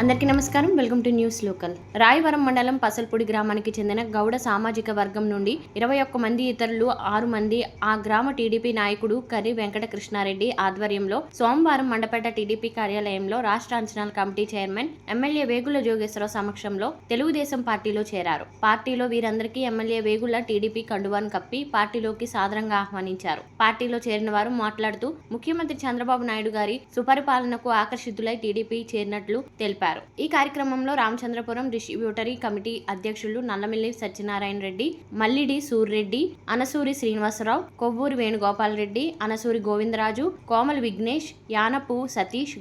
అందరికీ నమస్కారం. Welcome to news local. Rayavaram మండలం పసల్పూడి గ్రామానికి చెందిన గౌడ సామాజిక వర్గం నుండి 21 మంది ఇతరులు 6 మంది ఆ గ్రామ టీడీపీ నాయకుడు కర్రి వెంకట కృష్ణారెడ్డి ఆధ్వర్యంలో సోమవారం మండపేట టీడీపీ కార్యాలయంలో రాష్ట్ర అంచనాల కమిటీ చైర్మన్ ఎమ్మెల్యే వేగుల జోగేశ్వరరావు సమక్షంలో తెలుగుదేశం పార్టీలో చేరారు. పార్టీలో వీరందరికీ ఎమ్మెల్యే వేగుల టీడీపీ కండువాను కప్పి పార్టీలోకి సాదరంగా ఆహ్వానించారు. పార్టీలో చేరిన వారు మాట్లాడుతూ ముఖ్యమంత్రి చంద్రబాబు నాయుడు గారి సుపరిపాలనకు ఆకర్షితులై టీడీపీ చేరినట్లు తెలిపారు. ఈ కార్యక్రమంలో రామచంద్రపురం డిస్ట్రిబ్యూటరీ కమిటీ అధ్యక్షులు నల్లమిల్లి సత్యనారాయణ రెడ్డి, మల్లిడి సూర్రెడ్డి, అనసూరి శ్రీనివాసరావు, కొవ్వూరి వేణుగోపాల్ రెడ్డి, అనసూరి గోవిందరాజు, కోమలి విఘ్నేష్, యానపు సతీష్,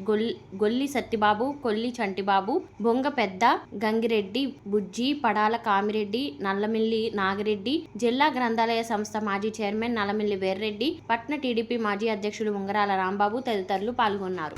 గొల్లి సత్యబాబు, కొల్లి చంటిబాబు, బొంగ పెద్ద, గంగిరెడ్డి, బుజ్జి, పడాల కామిరెడ్డి, నల్లమిల్లి నాగిరెడ్డి, జిల్లా గ్రంథాలయ సంస్థ మాజీ చైర్మన్ నల్లమిల్లి వీర్రెడ్డి, పట్న టీడీపీ మాజీ అధ్యక్షులు ఉంగరాల రాంబాబు తదితరులు పాల్గొన్నారు.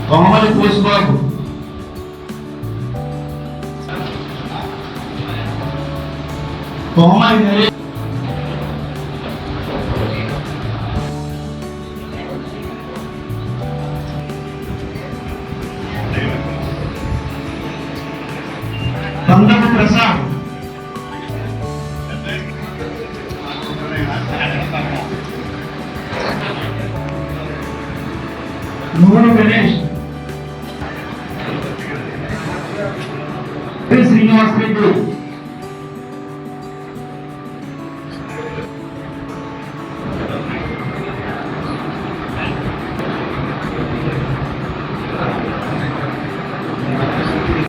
కోమలి కోసుబాబు, కోమలి నరేష్, పందము ప్రసాద్, నూనె గణేష్, శ్రీనివాస్ రెడ్డి,